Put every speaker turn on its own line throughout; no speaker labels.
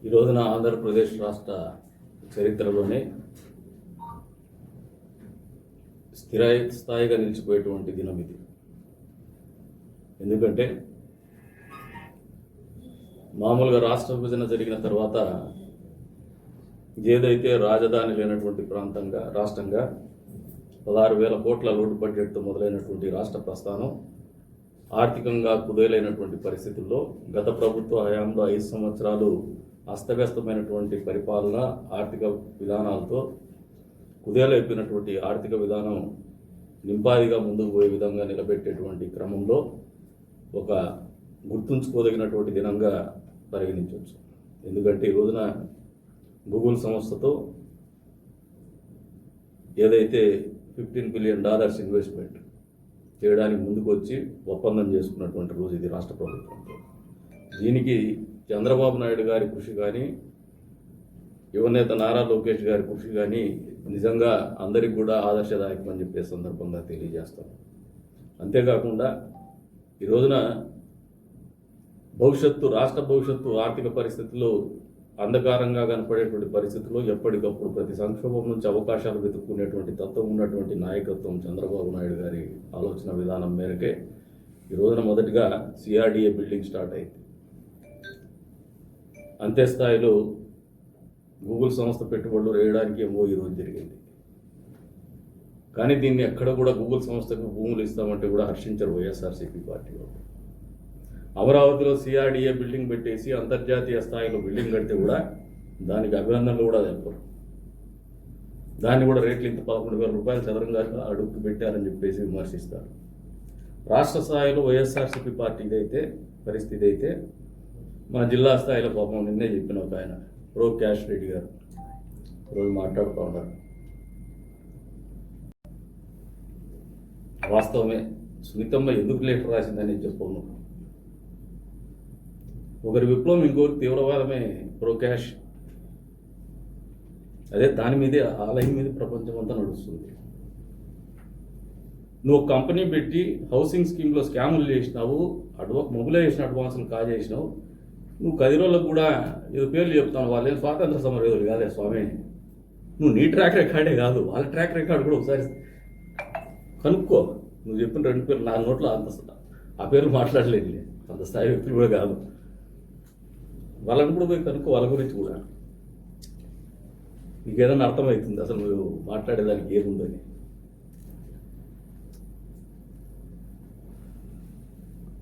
ఈ రోజున ఆంధ్రప్రదేశ్ రాష్ట్ర చరిత్రలోనే స్థాయిగా నిలిచిపోయేటువంటి దినం ఇది. ఎందుకంటే మామూలుగా రాష్ట్ర విభజన జరిగిన తర్వాత ఏదైతే రాజధాని లేనటువంటి రాష్ట్రంగా 16,000 కోట్ల లోటు బడ్జెట్తో మొదలైనటువంటి రాష్ట్ర ప్రస్థానం ఆర్థికంగా కుదేలైనటువంటి పరిస్థితుల్లో గత ప్రభుత్వ హయాంలో 5 సంవత్సరాలు అస్తవ్యస్తమైనటువంటి పరిపాలన, ఆర్థిక విధానాలతో కుదేలైపోయినటువంటి ఆర్థిక విధానం నింపాదిగా ముందుకు పోయే విధంగా నిలబెట్టేటువంటి క్రమంలో ఒక గుర్తుంచుకోదగినటువంటి దినంగా పరిగణించవచ్చు. ఎందుకంటే ఈ రోజున గూగుల్ సంస్థతో ఏదైతే $15 బిలియన్ ఇన్వెస్ట్మెంట్ చేయడానికి ముందుకు వచ్చి ఒప్పందం చేసుకున్నటువంటి రోజు ఇది రాష్ట్ర ప్రభుత్వంతో. దీనికి చంద్రబాబు నాయుడు గారి కృషి కానీ, యువనేత నారా లోకేష్ గారి కృషి కానీ నిజంగా అందరికి కూడా ఆదర్శదాయకం అని చెప్పే సందర్భంగా తెలియజేస్తాం. అంతేకాకుండా ఈ రోజున రాష్ట్ర భవిష్యత్తు ఆర్థిక పరిస్థితుల్లో అంధకారంగా కనపడేటువంటి పరిస్థితుల్లో ఎప్పటికప్పుడు ప్రతి సంక్షోభం నుంచి అవకాశాలు వెతుక్కునేటువంటి తత్వం ఉన్నటువంటి నాయకత్వం చంద్రబాబు నాయుడు గారి ఆలోచన విధానం మేరకే ఈ రోజున మొదటిగా CRDA బిల్డింగ్ స్టార్ట్ అయింది. అంతే స్థాయిలో గూగుల్ సంస్థ పెట్టుబడులు వేయడానికి ఏమో ఈరోజు జరిగింది. కానీ దీన్ని ఎక్కడ కూడా గూగుల్ సంస్థకు భూములు ఇస్తామంటే కూడా హర్షించరు వైఎస్ఆర్సీపీ పార్టీ వాళ్ళు. అమరావతిలో CRDA బిల్డింగ్ పెట్టేసి అంతర్జాతీయ స్థాయిలో బిల్డింగ్ కడితే కూడా దానికి అభినందనలు కూడా తెలపరు. దాన్ని కూడా రేట్లు ఇంత 11,000 రూపాయలు చదరంగా అడుగు పెట్టారని చెప్పేసి విమర్శిస్తారు. రాష్ట్ర స్థాయిలో వైఎస్ఆర్సీపీ పార్టీ పరిస్థితి అయితే మన జిల్లా స్థాయిలో పాపం నిన్నే చెప్పిన ఒక ఆయన ప్రో క్యాష్ రెడ్డి గారు రోజు మాట్లాడుతూ ఉన్నారు. వాస్తవమే, సునీతమ్మ ఎందుకు లెటర్ రాసిందని చెప్పను. ఒకరి విప్లవం ఇంకొకరి తీవ్రవాదమే ప్రో క్యాష్. అదే దాని మీదే ఆ లైన్ మీద ప్రపంచం అంతా నడుస్తుంది. నువ్వు కంపెనీ పెట్టి హౌసింగ్ స్కీమ్లో స్కాములు చేసినావు, మొబిలైజేషన్ అడ్వాన్సులు కాజేసినావు. నువ్వు 10 రోజులకు కూడా ఏదో పేర్లు చెప్తాను, వాళ్ళేం స్వాతంత్ర సమరయోధులు కాదే స్వామి. నువ్వు నీ ట్రాక్ రికార్డే కాదు, వాళ్ళ ట్రాక్ రికార్డు కూడా ఒకసారి కనుక్కో. నువ్వు చెప్పిన 2 పేర్లు నా నోట్లో ఆ పేర్లు మాట్లాడలేదు, అంత స్థాయి వ్యక్తులు కూడా కాదు. వాళ్ళని కూడా పోయి కనుక్కో, వాళ్ళ గురించి కూడా నీకు ఏదైనా అర్థమవుతుంది అసలు నువ్వు మాట్లాడేదానికి ఏముందని.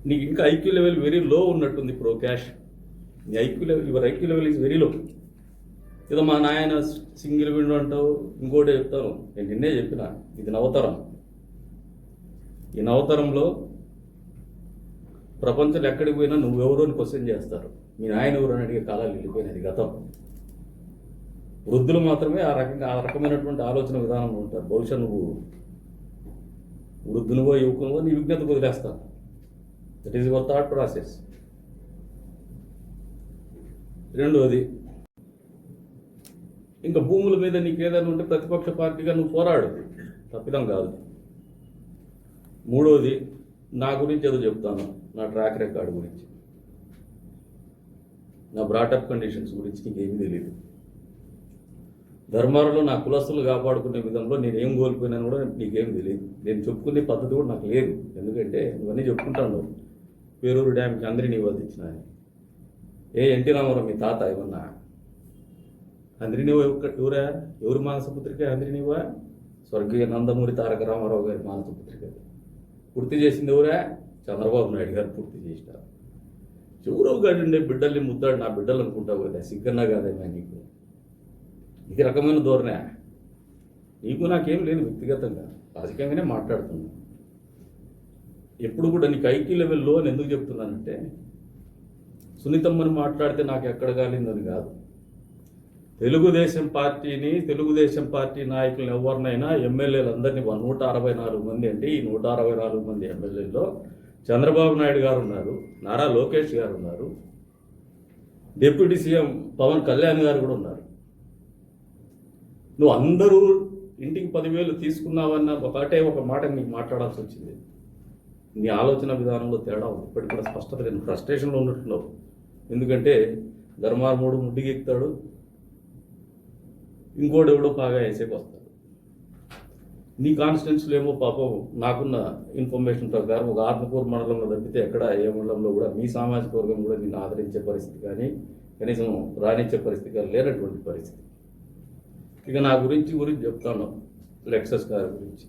నీకు ఇంకా ఐక్యూ లెవెల్ వెరీ లో ఉన్నట్టుంది ప్రో క్యాష్. నీ your IQ level is very low. ఏదో మా నాయన సింగిల్ విండో అంటావు, ఇంకోటి చెప్తాను. నేను నిన్నే చెప్పిన, ఇది నవతరం. ఈ నవతరంలో ప్రపంచంలో ఎక్కడికి పోయినా నువ్వెవరో అని క్వశ్చన్ చేస్తారు. మీ నాయన ఎవరు అని అడిగే కాలాలు వెళ్ళిపోయినది గతం. వృద్ధులు మాత్రమే ఆ రకమైనటువంటి ఆలోచన విధానంలో ఉంటారు. బహుశా నువ్వు వృద్ధునివో యువకునివో నీ విజ్ఞత వదిలేస్తాను. That is your thought process. రెండోది, ఇంకా భూముల మీద నీకు ఏదైనా ఉంటే ప్రతిపక్ష పార్టీగా నువ్వు పోరాడు, తప్పిదం కాదు. మూడోది, నా గురించి ఏదో చెప్తాను, నా ట్రాక్ రికార్డు గురించి, నా బ్రాటప్ కండిషన్స్ గురించి నీకేమీ తెలియదు. ధర్మారంలో నా కులస్తులు కాపాడుకునే విధంలో నేనేం కోల్పోయినాను కూడా నీకేం తెలియదు. నేను చెప్పుకునే పద్ధతి కూడా నాకు లేదు. ఎందుకంటే నువ్వన్నీ చెప్పుకుంటాను. పేరూరు డ్యామ్కి అందరినీ వదిలించిన ఎన్టీ రామారావు మీ తాత ఏమన్నా అందరినీవా? ఎవరా? ఎవరి మానసపుత్రిక అందరినీవా? స్వర్గీయ నందమూరి తారక రామారావు గారి మానసపుత్రిక. పూర్తి చేసింది ఎవరా? చంద్రబాబు నాయుడు గారు పూర్తి చేసినారు. ఎవరో గాడి ఉండే బిడ్డల్ని ముద్దాడు నా బిడ్డలు అనుకుంటావు కదా, సిగ్గన్నా కాదేమా నీకు? ఈ రకమైన ధోరణే నీకు నాకేం లేదు. వ్యక్తిగతంగా రాజకీయంగానే మాట్లాడుతున్నా. ఎప్పుడు కూడా నీకు ఐక్యూ లెవెల్లో అని ఎందుకు చెప్తున్నానంటే, సునీతమ్మని మాట్లాడితే నాకు ఎక్కడ కాలిందని కాదు. తెలుగుదేశం పార్టీ నాయకులను ఎవరినైనా ఎమ్మెల్యేలందరినీ 164 మంది అంటే ఈ 164 మంది ఎమ్మెల్యేల్లో చంద్రబాబు నాయుడు గారు ఉన్నారు, నారా లోకేష్ గారు ఉన్నారు, డిప్యూటీ సీఎం పవన్ కళ్యాణ్ గారు కూడా ఉన్నారు. నువ్వు అందరూ ఇంటికి 10,000 తీసుకున్నావన్న ఒక మాట నీకు మాట్లాడాల్సి వచ్చింది. నీ ఆలోచన విధానంలో తేడా ఉంది. ఇప్పటికి కూడా స్పష్టత లేని ఫ్రస్ట్రేషన్లో ఉన్నట్టున్నావు. ఎందుకంటే ధర్మార్ముడు ముడ్డికి ఎక్కుతాడు, ఇంకోటి ఎవడో బాగా వేసేకి వస్తాడు. నీ కాన్స్టిట్యున్సీలో ఏమో పాపం నాకున్న ఇన్ఫర్మేషన్ ప్రకారం ఒక ఆత్మకూరు మండలంలో తప్పితే ఎక్కడ ఏ మండలంలో కూడా మీ సామాజిక వర్గం కూడా నిన్ను ఆదరించే పరిస్థితి కానీ కనీసం రాణించే పరిస్థితి కానీ లేనటువంటి పరిస్థితి. ఇక నా గురించి చెప్తాను, లెక్సస్ గారి గురించి.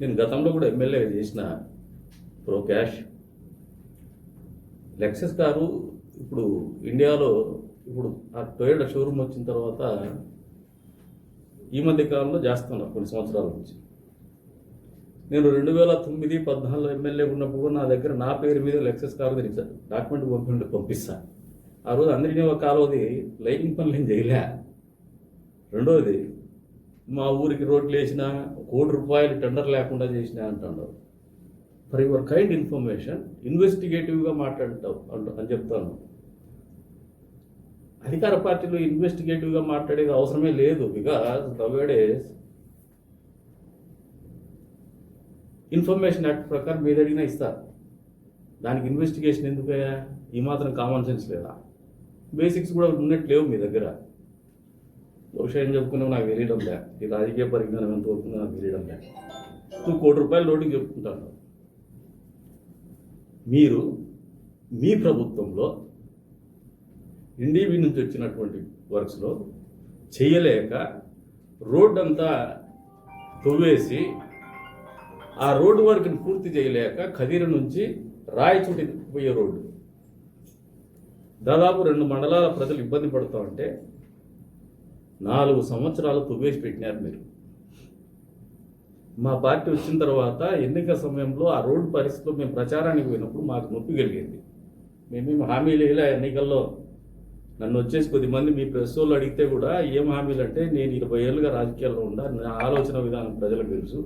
నేను గతంలో కూడా ఎమ్మెల్యేగా చేసిన ప్రో క్యాష్. లెక్సస్ కారు ఇప్పుడు ఇండియాలో ఇప్పుడు ఆ టొయోటా షోరూమ్ వచ్చిన తర్వాత ఈ మధ్య కాలంలో చేస్తున్నా కొన్ని సంవత్సరాల నుంచి. నేను 2009-14 ఎమ్మెల్యే ఉన్నప్పుడు నా దగ్గర నా పేరు మీద లెక్సస్ కారు తెరిచాను, డాక్యుమెంట్ పంపిస్తాను. ఆ రోజు అందరినీ ఒక కాలువది లైటింగ్ పనులు ఏం చేయలే. రెండోది మా ఊరికి రోడ్లు వేసిన ₹1 కోటి టెండర్ లేకుండా చేసినా అంటున్నారు. ఫర్ యువర్ కైండ్ ఇన్ఫర్మేషన్ ఇన్వెస్టిగేటివ్గా మాట్లాడతావు అని చెప్తాను. అధికార పార్టీలో ఇన్వెస్టిగేటివ్గా మాట్లాడేది అవసరమే లేదు. బికాజ్ నవేడేస్ ఇన్ఫర్మేషన్ యాక్ట్ ప్రకారం మీరు అడిగినా ఇస్తారు. దానికి ఇన్వెస్టిగేషన్ ఎందుకయ్యా? ఈ మాత్రం కామన్ సెన్స్ లేదా? బేసిక్స్ కూడా ఉన్నట్లేవు మీ దగ్గర. బహుశా ఏం చెప్పుకున్నావు నాకు తెలియడం లే. ఈ రాజకీయ పరిజ్ఞానం ఎంత అవుతుందో నాకు తెలియడం లే. నువ్వు ₹1 లోడింగ్ చెప్పుకుంటాను. మీరు మీ ప్రభుత్వంలో ఎన్డీవీ నుంచి వచ్చినటువంటి వర్క్స్లో చేయలేక రోడ్ అంతా తవ్వేసి ఆ రోడ్డు వర్క్ని పూర్తి చేయలేక ఖదీర నుంచి రాయచూటి పోయే రోడ్డు దాదాపు 2 మండలాల ప్రజలు ఇబ్బంది పడుతూ ఉంటే 4 సంవత్సరాలు తవ్వేసి పెట్టినారు మీరు. మా పార్టీ వచ్చిన తర్వాత ఎన్నికల సమయంలో ఆ రోడ్డు పరిస్థితిలో మేము ప్రచారానికి పోయినప్పుడు మాకు నొప్పి కలిగింది. మేమేమి హామీలు ఇలా ఎన్నికల్లో నన్ను వచ్చేసి కొద్దిమంది మీ ప్రెస్ వాళ్ళు అడిగితే కూడా ఏం హామీలు అంటే, నేను 20 ఏళ్ళుగా రాజకీయాల్లో ఉండా, నా ఆలోచన విధానం ప్రజలకు తెలుసు,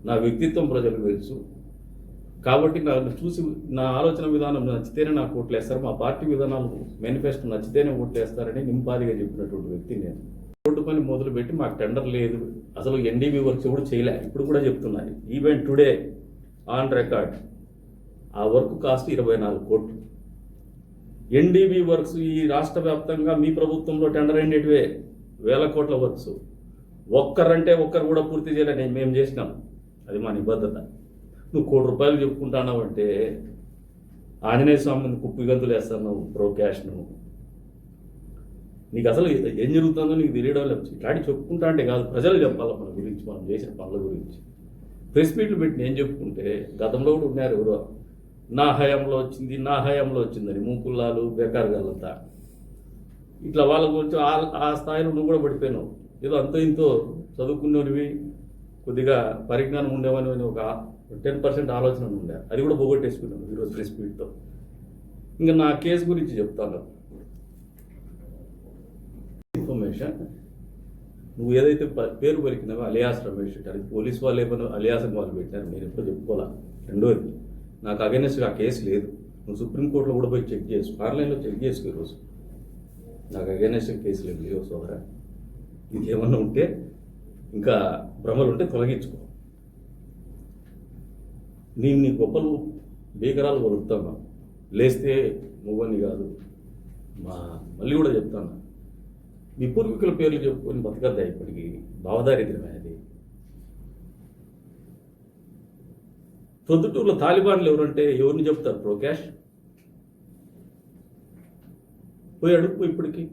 నా వ్యక్తిత్వం ప్రజలకు తెలుసు, కాబట్టి నన్ను చూసి నా ఆలోచన విధానం నచ్చితేనే నాకు ఓట్లు వేస్తారు, మా పార్టీ విధానాలు మేనిఫెస్టో నచ్చితేనే ఓట్లు వేస్తారని నింపాదిగా చెప్పినటువంటి వ్యక్తి నేను. రోడ్డు పని మొదలుపెట్టి మాకు టెండర్ లేదు, అసలు ఎన్డీబీ వర్క్స్ కూడా చేయలే. ఇప్పుడు కూడా చెప్తున్నాయి, ఈవెన్ టుడే ఆన్ రికార్డ్ ఆ వర్క్ కాస్ట్ 24 కోట్లు. ఎన్డీబీ వర్క్స్ ఈ రాష్ట్ర వ్యాప్తంగా మీ ప్రభుత్వంలో టెండర్ అయినటివే 1000 కోట్ల వర్క్స్. ఒక్కరంటే ఒక్కరు కూడా పూర్తి చేయలే. మేము చేసినాం, అది మా నిబద్ధత. నువ్వు ₹1 చెప్పుకుంటున్నావు అంటే ఆంజనేయ స్వామిని కుప్పి గంతులు వేస్తున్నావు ప్రో క్యాష్. నువ్వు నీకు అసలు ఏం జరుగుతుందో నీకు తెలియడం లేదు. ఇట్లాంటి చెప్పుకుంటా అంటే కాదు, ప్రజలు చెప్పాలి మన గురించి, మనం చేసిన పనుల గురించి. ప్రెస్ మీట్లు పెట్టి నేను చెప్పుకుంటే గతంలో కూడా ఉన్నారు ఎవరో, నా హయాంలో వచ్చింది నా హయాంలో వచ్చిందని మూకుల్లాలు బేకారుగాలంతా. ఇట్లా వాళ్ళ గురించి ఆ స్థాయిలో నువ్వు కూడా పడిపోయినావు. ఏదో అంతో ఇంతో చదువుకునేవి, కొద్దిగా పరిజ్ఞానం ఉండేవని అని ఒక 10% ఆలోచన ఉండే, అది కూడా పోగొట్టేసుకున్నాను ఈరోజు ప్రెస్ మీట్తో. ఇంకా నా కేసు గురించి చెప్తాను. ఇన్ఫర్మేషన్ నువ్వు ఏదైతే పేరు పలికినావో అలియాస్ రమేష్, అది పోలీస్ వాళ్ళు ఏమైనా అలియాస్ అని వాళ్ళు పెట్టారు, నేను ఎప్పుడో చెప్పుకోవాలా. రెండోది, నాకు అగైనెస్ట్గా ఆ కేసు లేదు. నువ్వు సుప్రీంకోర్టులో కూడా పోయి చెక్ చేసుకో, ఆన్లైన్లో చెక్ చేసుకో. ఈరోజు నాకు అగైనెస్ట్గా కేసులు ఏమి లేవు సోదరా. ఇది ఏమన్నా ఉంటే, ఇంకా భ్రమలు ఉంటే తొలగించుకో. నేను నీ గొప్పలు భీకరాలు కొలుపుతాను, లేస్తే నువ్వని కాదు. మళ్ళీ కూడా చెప్తాను, మీ పూర్వీకుల పేర్లు చెప్పుకొని బతకద్దా ఇప్పటికీ? భావదారిద్ర్యమే అది. ప్రొద్దుటూరులో తాలిబాన్లు ఎవరంటే ఎవరిని చెప్తారు ప్రో క్యాష్? పోయి అడుగు ఇప్పటికి.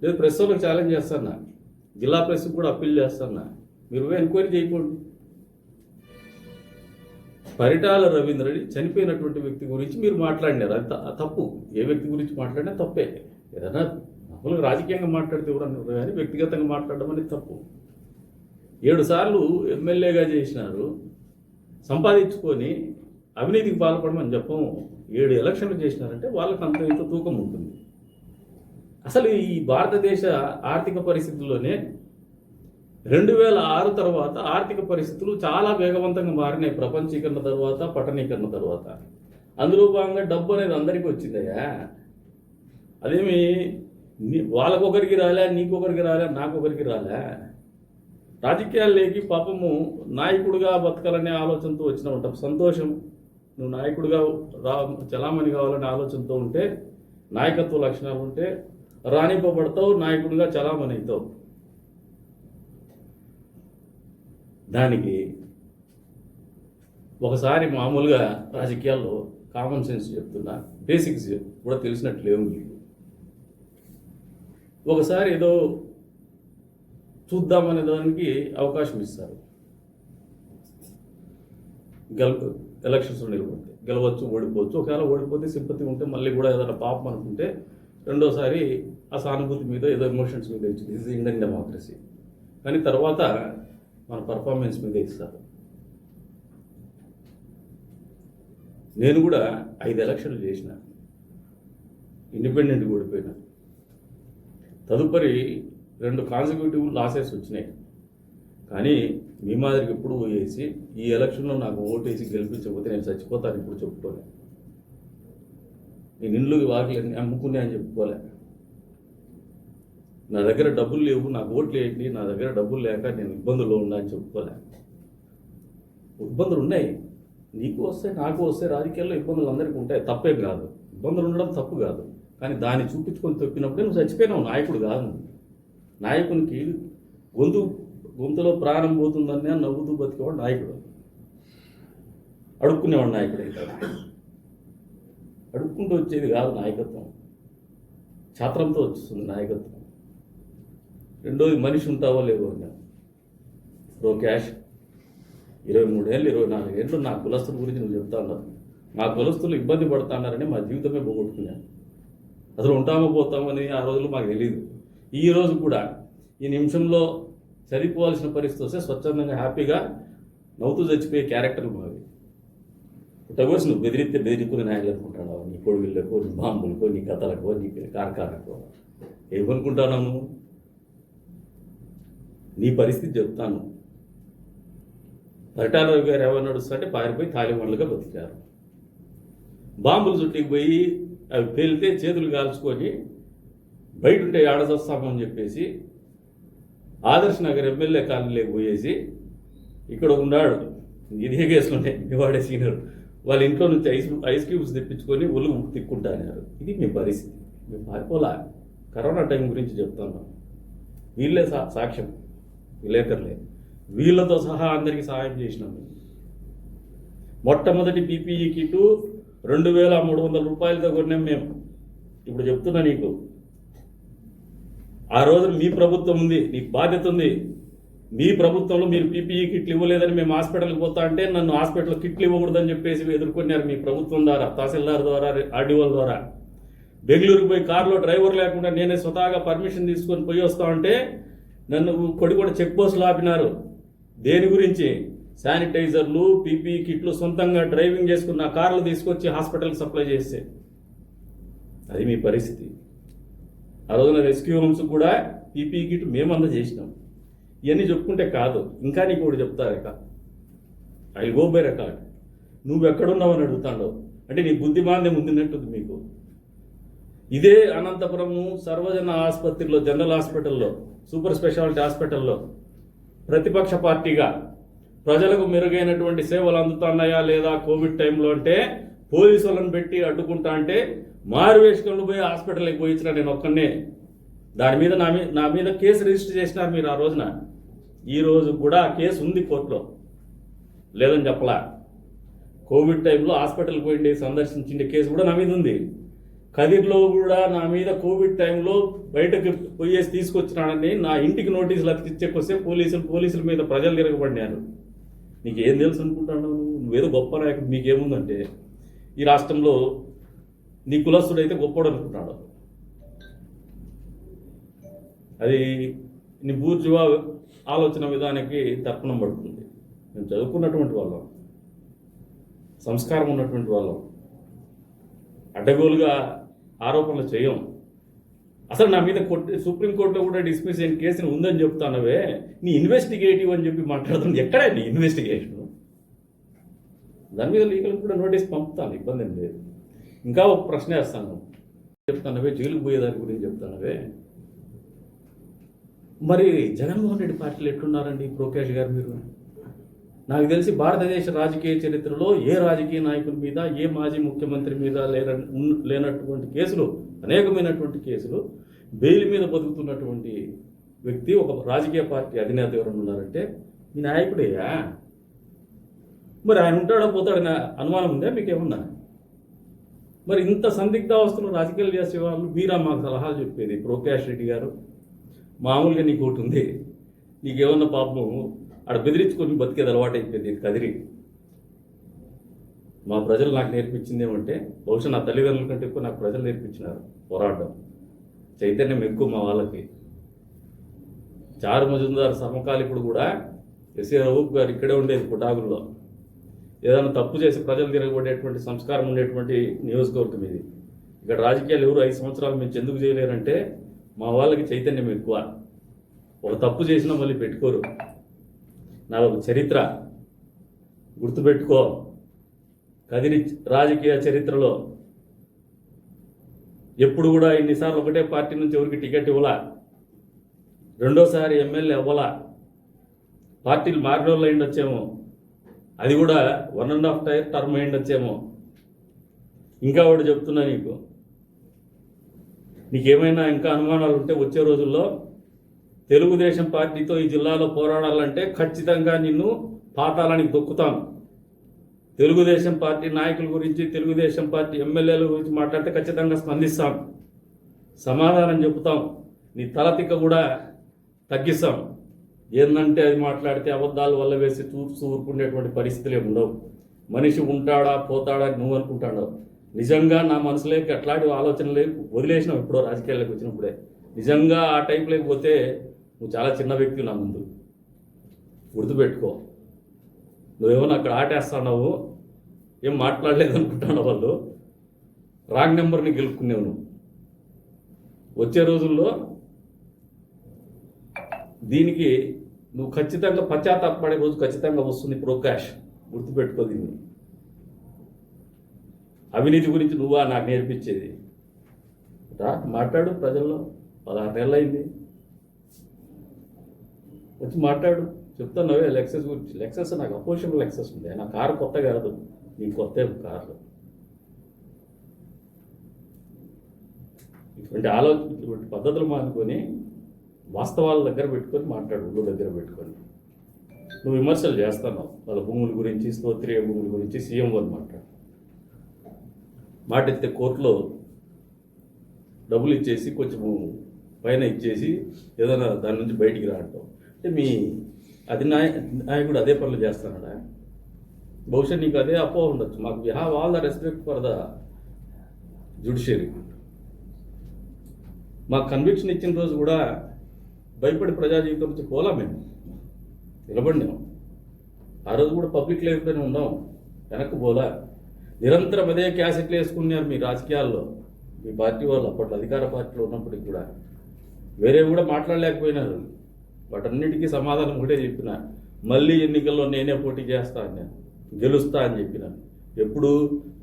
లేదు ప్రెస్ వాళ్ళకి ఛాలెంజ్ చేస్తానా, జిల్లా ప్రెస్కి కూడా అప్పీల్ చేస్తానా, మీరు ఎంక్వైరీ చేయకండి. పరిటాల రవీంద్రని చనిపోయినటువంటి వ్యక్తి గురించి మీరు మాట్లాడినారు, అది తప్పు. ఏ వ్యక్తి గురించి మాట్లాడినా తప్పే. ఏదైనా మామూలుగా రాజకీయంగా మాట్లాడితే కూడా అన్నారు, కానీ వ్యక్తిగతంగా మాట్లాడడం అనేది తప్పు. 7 సార్లు ఎమ్మెల్యేగా చేసినారు, సంపాదించుకొని అవినీతికి పాల్పడమని చెప్పము. 7 ఎలక్షన్లు చేసినారంటే వాళ్ళకి అంత ఇంత తూకం ఉంటుంది. అసలు ఈ భారతదేశ ఆర్థిక పరిస్థితుల్లోనే 2006 తర్వాత ఆర్థిక పరిస్థితులు చాలా వేగవంతంగా మారినాయి, ప్రపంచీకరణ తర్వాత, పట్టణీకరణ తర్వాత. అందులో భాగంగా డబ్బు అనేది అందరికీ వచ్చిందయ్యా. అదేమి వాళ్ళకొకరికి రాలే, నీకొకరికి రాలే, నాకొకరికి రాలే. రాజకీయాల్లోకి పాపము నాయకుడిగా బతకాలనే ఆలోచనతో వచ్చిన ఉంటాం. సంతోషం, నువ్వు నాయకుడిగా చలామణి కావాలనే ఆలోచనతో ఉంటే నాయకత్వ లక్షణాలు ఉంటే రాణింపబడతావు, నాయకుడిగా చలామణి అవుతావు. దానికి ఒకసారి మామూలుగా రాజకీయాల్లో కామన్ సెన్స్ చెప్తున్నా, బేసిక్స్ కూడా తెలిసినట్లేవు మీకు. ఒకసారి ఏదో చూద్దామనే దానికి అవకాశం ఇస్తారు. ఎలక్షన్స్లో నిలబడితే గెలవచ్చు, ఓడిపోవచ్చు. ఒకవేళ ఓడిపోతే సింపతి ఉంటే మళ్ళీ కూడా ఏదైనా పాపం అనుకుంటే రెండోసారి ఆ సానుభూతి మీద ఏదో ఎమోషన్స్ మీద ఇచ్చింది. ఇది ఇండియన్ డెమోక్రసీ. కానీ తర్వాత మన పర్ఫార్మెన్స్ మీద ఇస్తారు. నేను కూడా 5 ఎలక్షన్లు చేసిన, ఇండిపెండెంట్గా ఓడిపోయినా. తదుపరి 2 కాన్సిక్యూటివ్ లాసెస్ వచ్చినాయి. కానీ మీ మాదిరికి ఎప్పుడు వేసి ఈ ఎలక్షన్లో నాకు ఓటేసి గెలిపించకపోతే నేను చచ్చిపోతాను ఇప్పుడు చెప్పుకోలే. నేను ఇండ్లు వాకిలన్నీ అమ్ముకునే అని చెప్పుకోలే. నా దగ్గర డబ్బులు లేవు, నాకు ఓట్లు వేయండి, నా దగ్గర డబ్బులు లేక నేను ఇబ్బందుల్లో ఉన్నా అని చెప్పుకోలే. ఇబ్బందులు ఉన్నాయి, నీకు వస్తాయి, నాకు వస్తాయి. రాజకీయాల్లో ఇబ్బందులు అందరికీ ఉంటాయి, తప్పేం కాదు. ఇబ్బందులు ఉండడం తప్పు కాదు. కానీ దాన్ని చూపించుకొని తొక్కినప్పుడే నువ్వు చచ్చిపోయినావు. నాయకుడు కాదు. నాయకునికి గొంతులో ప్రాణం పోతుందని నవ్వుతూ బతికేవాడు నాయకుడు. అడుక్కునేవాడు నాయకుడు అయితే. అడుక్కుంటూ వచ్చేది కాదు నాయకత్వం, ఛాత్రంతో వచ్చేస్తుంది నాయకత్వం. రెండోది మనిషి ఉంటావో లేవో. రో క్యాష్ 23 ఏళ్ళు 24 ఏళ్ళు నా కులస్తుల గురించి నువ్వు చెప్తా ఉన్నావు. మా కులస్తులు ఇబ్బంది పడుతున్నారని మా జీవితమే పోగొట్టుకున్నాను. అసలు ఉంటామో పోతామని ఆ రోజులు మాకు తెలియదు. ఈ రోజు కూడా ఈ నిమిషంలో చనిపోవాల్సిన పరిస్థితి వస్తే స్వచ్ఛందంగా హ్యాపీగా నవ్వుతూ చచ్చిపోయే క్యారెక్టర్లు మావి. పుట్టగోసి నువ్వు బెదిరిక్కునే నాయకులు అనుకుంటావు. నీ పొడిగిళ్ళకో, నీ బాంబులకో, నీ కథలకో, నీ కార్ఖానకో ఏమనుకుంటున్నాను? నీ పరిస్థితి చెప్తాను. పరిటాలరావు గారు ఎవరు నడుస్తుంటే పారిపోయి తాలిబాన్లుగా బతికారు. బాంబులు చుట్టికి పోయి అవి పేలితే చేతులు కాల్చుకొని బయట ఉంటే ఆడదొస్తామని చెప్పేసి ఆదర్శ్ నగర్ ఎమ్మెల్యే కాలనీలోకి పోయేసి ఇక్కడ ఉన్నాడు, ఇదే కేసులోనే వాడే సీనియర్, వాళ్ళ ఇంట్లో నుంచి ఐస్ క్యూబ్స్ తెప్పించుకొని ఒళ్ళు తిక్కుంటారు. ఇది మీ పరిస్థితి. మేము పారిపోలా. కరోనా టైం గురించి చెప్తాను. వీళ్ళే సాక్ష్యం, విలేకరులే. వీళ్ళతో సహా అందరికీ సహాయం చేసినాం. మొట్టమొదటి పీపీఈ కిట్టు 2300 రూపాయలతో కొన్నాం మేము. ఇప్పుడు చెప్తున్నా నీకు, ఆ రోజు మీ ప్రభుత్వం ఉంది, నీకు బాధ్యత ఉంది. మీ ప్రభుత్వంలో మీరు పీపీఈ కిట్లు ఇవ్వలేదని మేము హాస్పిటల్కి పోతా అంటే నన్ను హాస్పిటల్ కిట్లు ఇవ్వకూడదని చెప్పేసి ఎదుర్కొన్నారు మీ ప్రభుత్వం ద్వారా, తహసీల్దార్ ద్వారా, ఆర్డీఓల ద్వారా. బెంగళూరుకి పోయి కారులో డ్రైవర్ లేకుండా నేనే స్వతహాగా పర్మిషన్ తీసుకొని పోయి వస్తా ఉంటే నన్ను కొడిగూడ చెక్ పోస్టులు ఆపినారు. దేని గురించి? శానిటైజర్లు, పీపీఈ కిట్లు సొంతంగా డ్రైవింగ్ చేసుకున్న కార్లు తీసుకొచ్చి హాస్పిటల్కి సప్లై చేస్తే. అది మీ పరిస్థితి. ఆ రోజున రెస్క్యూ హోమ్స్ కూడా పీపీఈ కిట్ మేము అందజేసినాం. ఇవన్నీ చెప్పుకుంటే కాదు, ఇంకా నీకు కూడా చెప్తా. I go by record. నువ్వు ఎక్కడున్నావు అని అడుగుతాడు. అంటే నీ బుద్ధిమాంద్యం ఉందినట్టుంది మీకు. ఇదే అనంతపురము సర్వజన ఆసుపత్రిలో, జనరల్ హాస్పిటల్లో, సూపర్ స్పెషాలిటీ హాస్పిటల్లో ప్రతిపక్ష పార్టీగా ప్రజలకు మెరుగైనటువంటి సేవలు అందుతున్నాయా లేదా కోవిడ్ టైంలో అంటే పోలీసులను పెట్టి అడ్డుకుంటా అంటే మారువేషకంలో పోయి హాస్పిటల్కి పోయించిన నేను ఒక్కనే. దాని మీద నా మీద కేసు రిజిస్టర్ చేసినారు మీరు ఆ రోజున. ఈ రోజు కూడా ఆ కేసు ఉంది కోర్టులో, లేదని చెప్పలా. కోవిడ్ టైంలో హాస్పిటల్కి పోయిండే సందర్శించిండే కేసు కూడా నా మీద ఉంది. కదిర్లో కూడా నా మీద కోవిడ్ టైంలో బయటకు పోయేసి తీసుకొచ్చినాడని నా ఇంటికి నోటీసులు అతికిచ్చేకొస్తే పోలీసుల మీద ప్రజలు తిరగబడినారు. నీకు ఏం తెలుసు అనుకుంటాను? నువ్వేదో గొప్ప నాయకుడు. నీకేముందంటే ఈ రాష్ట్రంలో నీ కులస్తుడైతే గొప్పడు అనుకుంటాడు. అది నీ బూర్జువా ఆలోచన విధానానికి తర్పణం పడుతుంది. మేము చదువుకున్నటువంటి వాళ్ళం, సంస్కారం ఉన్నటువంటి వాళ్ళం, అడ్డగోలుగా ఆరోపణలు చేయం. అసలు నా మీద సుప్రీంకోర్టులో కూడా డిస్మిస్ అయిన కేసుని ఉందని చెప్తానవే, నీ ఇన్వెస్టిగేటివ్ అని చెప్పి మాట్లాడుతుంది. ఎక్కడా నీ ఇన్వెస్టిగేషన్? దాని మీద లీగల్ కూడా నోటీస్ పంపుతాను, ఇబ్బంది ఏం లేదు. ఇంకా ఒక ప్రశ్న వేస్తాను, చెప్తానవే జైలుకు పోయేదాని గురించి చెప్తానవే. మరి జగన్మోహన్ రెడ్డి పార్టీలు ఎట్లున్నారండి ప్రోకేష్ గారు? మీరు నాకు తెలిసి భారతదేశ రాజకీయ చరిత్రలో ఏ రాజకీయ నాయకుడి మీద, ఏ మాజీ ముఖ్యమంత్రి మీద లేనటువంటి కేసులు అనేకమైనటువంటి కేసులు, బెయిల్ మీద బతుకుతున్నటువంటి వ్యక్తి ఒక రాజకీయ పార్టీ అధినేత ఎవరైనా ఉన్నారంటే మీ నాయకుడేయా? మరి ఆయన ఉంటాడో పోతాడని అనుమానం ఉందా మీకేమన్నా? మరి ఇంత సందిగ్ధావస్థలో రాజకీయాలు చేసే వాళ్ళు మీరా మాకు సలహాలు చెప్పేది? ప్రకాష్ రెడ్డి గారు, మామూలుగా నీకు ఒకటి ఉంది, నీకేమన్నా పాపం ఆడ బెదిరించుకొని బతికేది అలవాటు అయిపోయింది కదిరి. మా ప్రజలు నాకు నేర్పించింది ఏమంటే, బహుశా నా తల్లిదండ్రుల కంటే ఎక్కువ నాకు ప్రజలు నేర్పించినారు పోరాటం, చైతన్యం ఎక్కువ మా వాళ్ళకి. చారు మజుందార్ సమకాలికుడు కూడా ఎస్ఏ రఘుప్ గారు ఇక్కడే ఉండేది పుటాగుల్లో. ఏదైనా తప్పు చేసి ప్రజలు తిరగబడేటువంటి సంస్కారం ఉండేటువంటి నియోజకవర్గం ఇది. ఇక్కడ రాజకీయాలు ఎవరు 5 సంవత్సరాలు మేము ఎందుకు చేయలేరంటే మా వాళ్ళకి చైతన్యం ఎక్కువ. ఒక తప్పు చేసినా మళ్ళీ పెట్టుకోరు. నా ఒక చరిత్ర గుర్తుపెట్టుకో. కదిరి రాజకీయ చరిత్రలో ఎప్పుడు కూడా ఇన్నిసార్లు ఒకటే పార్టీ నుంచి ఎవరికి టికెట్ ఇవ్వాల, రెండోసారి ఎమ్మెల్యే అవ్వాల. పార్టీలు మారిన వాళ్ళు అయిండొచ్చేమో, అది కూడా 1.5 టర్మ్ అయిండొచ్చేమో. ఇంకా ఒకటి చెప్తున్నా, నీకేమైనా ఇంకా అనుమానాలు ఉంటే వచ్చే రోజుల్లో తెలుగుదేశం పార్టీతో ఈ జిల్లాలో పోరాడాలంటే ఖచ్చితంగా నిన్ను పాతాళానికి తొక్కుతాం. తెలుగుదేశం పార్టీ నాయకుల గురించి, తెలుగుదేశం పార్టీ ఎమ్మెల్యేల గురించి మాట్లాడితే ఖచ్చితంగా స్పందిస్తాం, సమాధానం చెబుతాం, నీ తలతిక్క కూడా తగ్గిస్తాం. ఏందంటే అది మాట్లాడితే అబద్ధాలు వల్ల వేసి చూస్తూ ఊరుకునేటువంటి పరిస్థితులే ఉండవు. మనిషి ఉంటాడా పోతాడా నువ్వు అనుకుంటాడు. నిజంగా నా మనసులోకి అట్లాంటి ఆలోచనలు వదిలేసినావు ఎప్పుడో రాజకీయాల్లోకి వచ్చినప్పుడే. నిజంగా ఆ టైంలోకి పోతే నువ్వు చాలా చిన్న వ్యక్తి నా ముందు, గుర్తుపెట్టుకో. నువ్వేమన్నా అక్కడ ఆటేస్తున్నావు, ఏం మాట్లాడలేదు అనుకుంటున్నావు. వాళ్ళు రాంగ్ నెంబర్ని గెలుపుకునేవు నువ్వు. వచ్చే రోజుల్లో దీనికి నువ్వు ఖచ్చితంగా పశ్చాత్తాపడే రోజు ఖచ్చితంగా వస్తుంది ప్రకాష్, గుర్తుపెట్టుకో దీన్ని. అవినీతి గురించి నువ్వా నాకు నేర్పించేది? మాట్లాడు, ప్రజల్లో 16 నెలలు అయింది, వచ్చి మాట్లాడు. చెప్తాను లెక్సెస్ గురించి. లెక్సెస్ నాకు అపోజిషన్ లెక్సెస్ ఉంది, నా కారు కొత్త కాదు, నీకు కొత్త కార్లు. ఇటువంటి ఆలోచన, ఇటువంటి పద్ధతులు మానుకొని వాస్తవాల దగ్గర పెట్టుకొని మాట్లాడు, ఊళ్ళో దగ్గర పెట్టుకొని. నువ్వు విమర్శలు చేస్తున్నావు వాళ్ళ భూముల గురించి, స్తోత్రీయ భూముల గురించి, సీఎం వాళ్ళు మాట్లాడు. మాట ఎత్తే కోర్టులో డబ్బులు ఇచ్చేసి కొంచెం పైన ఇచ్చేసి ఏదైనా దాని నుంచి బయటికి రావటం అంటే మీ నాయకుడు అదే పనులు చేస్తున్నాడా? బహుశా నీకు అదే అపోహ ఉండొచ్చు. మాకు we have all the respect for the judiciary. మాకు కన్విక్షన్ ఇచ్చిన రోజు కూడా భయపడి ప్రజా జీవితం నుంచి పోలా, మేము నిలబడినాం. ఆ రోజు కూడా పబ్లిక్ లైఫ్లోనే ఉన్నాం, వెనక్కి పోలా. నిరంతరం అదే క్యాసెట్లు వేసుకున్నారు మీ రాజకీయాల్లో, మీ పార్టీ వాళ్ళు అప్పట్లో అధికార పార్టీలో ఉన్నప్పటికి కూడా. వేరే కూడా మాట్లాడలేకపోయినారు. వాటన్నిటికీ సమాధానం ఒకటే చెప్పిన, మళ్ళీ ఎన్నికల్లో నేనే పోటీ చేస్తా అని, నేను గెలుస్తా అని చెప్పినాను. ఎప్పుడు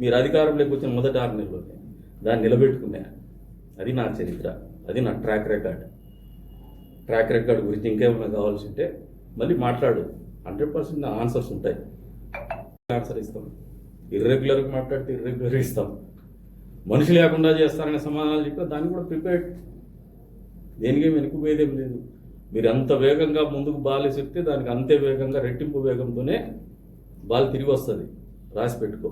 మీరు అధికారంలోకి వచ్చిన మొదటి 6 నెలల్లోనే దాన్ని నిలబెట్టుకున్నా. అది నా చరిత్ర, అది నా ట్రాక్ రికార్డ్. ట్రాక్ రికార్డ్ గురించి ఇంకేమైనా కావాల్సి ఉంటే మళ్ళీ మాట్లాడు. 100% నా ఆన్సర్స్ ఉంటాయి, ఆన్సర్ ఇస్తాం. ఇర్రెగ్యులర్గా మాట్లాడితే ఇర్రెగ్యులర్ ఇస్తాం. మనిషి లేకుండా చేస్తారనే సమాధానాలు చెప్పినా దాన్ని కూడా ప్రిపేర్డ్. దేనికేం వెనుకపోయేదేం లేదు. మీరు అంత వేగంగా ముందుకు బాల్ చెప్తే దానికి అంతే వేగంగా రెట్టింపు వేగంతోనే బాల్ తిరిగి వస్తుంది. రాసి పెట్టుకో.